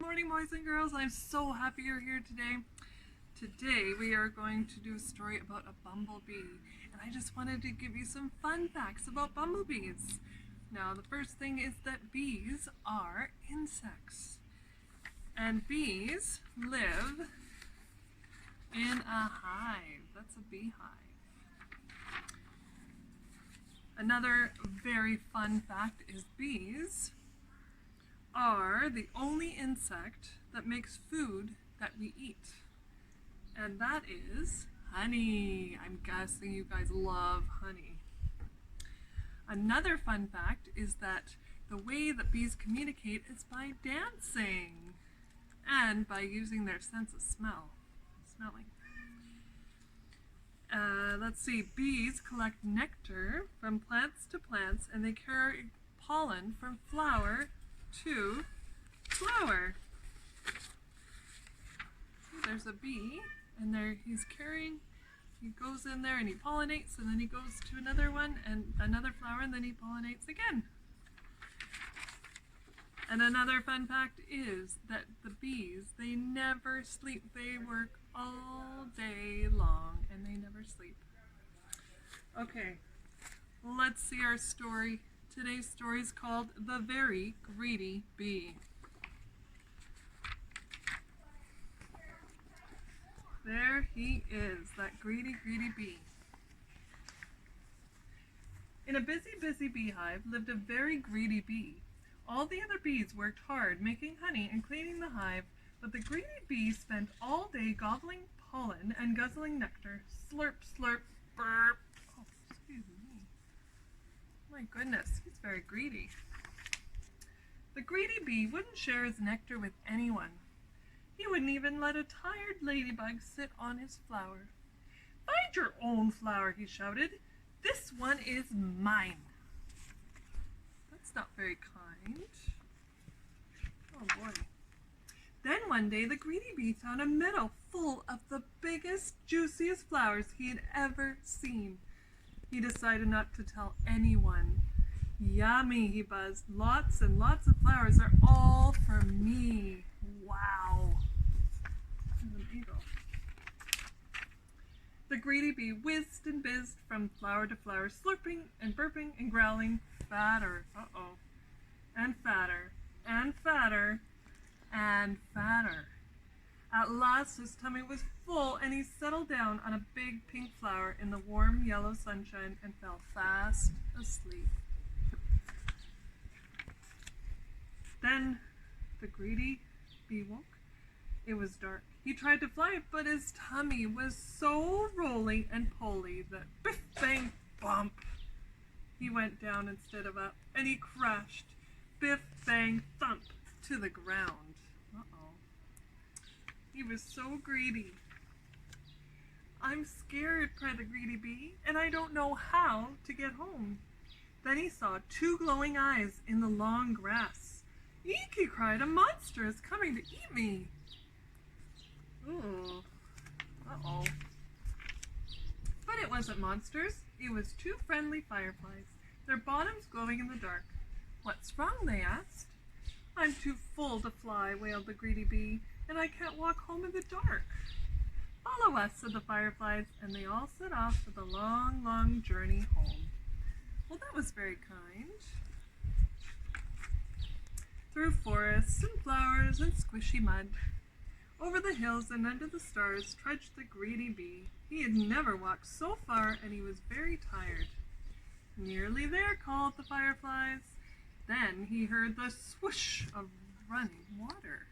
morning, boys and girls. I'm so happy you're here today. Today we are going to do a story about a bumblebee, and I just wanted to give you some fun facts about bumblebees. Now, the first thing is that bees are insects, and bees live in a hive. That's a beehive. Another very fun fact is bees are the only insect that makes food that we eat, and that is honey. I'm guessing you guys love honey. Another fun fact is that the way that bees communicate is by dancing and by using their sense of smelling. Let's see, bees collect nectar from plants to plants, and they carry pollen from flower to flower. See, there's a bee, and he goes in there and he pollinates, and then he goes to another one and another flower, and then he pollinates again. And another fun fact is that the bees, they never sleep. They work all day long and they never sleep. Okay, let's see our story. Today's story is called The Very Greedy Bee. There he is, that greedy bee. In a busy beehive lived a very greedy bee. All the other bees worked hard making honey and cleaning the hive, but the greedy bee spent all day gobbling pollen and guzzling nectar. Slurp, slurp, burp. Oh, excuse me. My goodness, he's very greedy. The greedy bee wouldn't share his nectar with anyone. He wouldn't even let a tired ladybug sit on his flower. "Find your own flower," he shouted. "This one is mine." That's not very kind. Oh boy. Then one day the greedy bee found a meadow full of the biggest, juiciest flowers he had ever seen. He decided not to tell anyone. "Yummy," he buzzed. "Lots and lots of flowers are all for me." Wow. There's an eagle. The greedy bee whizzed and bizzed from flower to flower, slurping and burping and growling, fatter, and fatter, and fatter, and fatter. At last his tummy was full, and he settled down on a big pink flower in the warm yellow sunshine and fell fast asleep. Then the greedy bee woke. It was dark. He tried to fly, but his tummy was so roly and poly that biff, bang, bump, he went down instead of up, and he crashed, biff, bang, thump, to the ground. He was so greedy. "I'm scared," cried the greedy bee, "and I don't know how to get home." Then he saw two glowing eyes in the long grass. "Eek!" he cried, "a monster is coming to eat me." Ooh. But it wasn't monsters. It was two friendly fireflies, their bottoms glowing in the dark. "What's wrong?" they asked. "I'm too full to fly," wailed the greedy bee, "and I can't walk home in the dark." "Follow us," said the fireflies, and they all set off for the long, long journey home. Well, that was very kind. Through forests and flowers and squishy mud, over the hills and under the stars trudged the greedy bee. He had never walked so far, and he was very tired. "Nearly there," called the fireflies. Then he heard the swoosh of running water.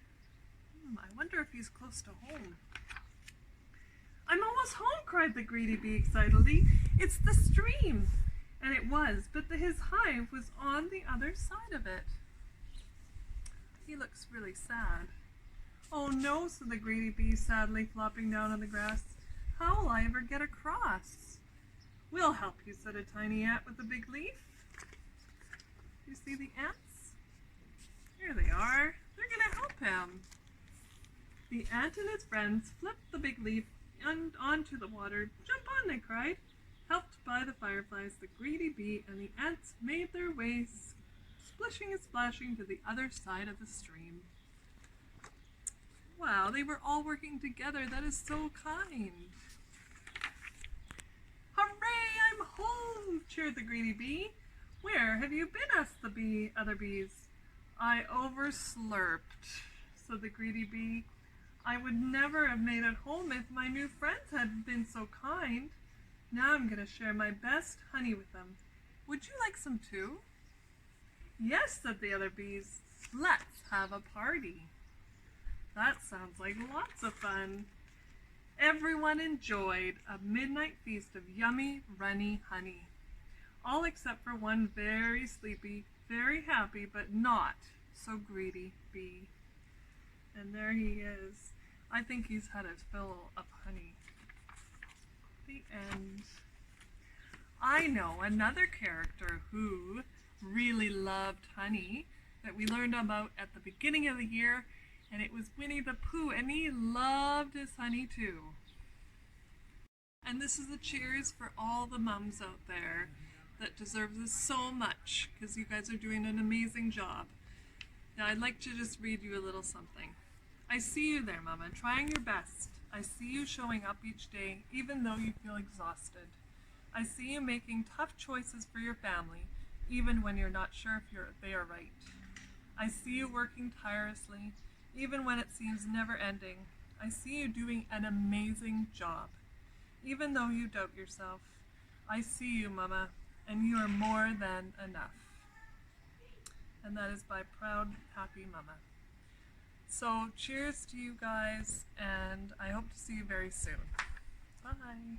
I wonder if he's close to home. "I'm almost home," cried the greedy bee excitedly. "It's the stream." And it was, but his hive was on the other side of it. He looks really sad. "Oh no," said the greedy bee, sadly flopping down on the grass. "How will I ever get across?" "We'll help you," said a tiny ant with a big leaf. You see the ants? Here they are. They're going to help him. The ant and his friends flipped the big leaf onto the water. "Jump on," they cried. Helped by the fireflies, the greedy bee and the ants made their way, splishing and splashing, to the other side of the stream. Wow, they were all working together. That is so kind. Hooray, I'm home, cheered the greedy bee. Where have you been, asked the other bees. I overslurped, said the greedy bee. I would never have made it home if my new friends hadn't been so kind. Now I'm going to share my best honey with them. Would you like some too? Yes, said the other bees. Let's have a party. That sounds like lots of fun. Everyone enjoyed a midnight feast of yummy, runny honey. All except for one very sleepy, very happy, but not so greedy bee. And there he is. I think he's had his fill of honey. The end. I know another character who really loved honey that we learned about at the beginning of the year, and it was Winnie the Pooh, and he loved his honey too. And this is a cheers for all the mums out there that deserve this so much, because you guys are doing an amazing job. Now I'd like to just read you a little something. I see you there, Mama, trying your best. I see you showing up each day, even though you feel exhausted. I see you making tough choices for your family, even when you're not sure if they are right. I see you working tirelessly, even when it seems never ending. I see you doing an amazing job, even though you doubt yourself. I see you, Mama, and you are more than enough. And that is by Proud Happy Mama. So cheers to you guys, and I hope to see you very soon. Bye.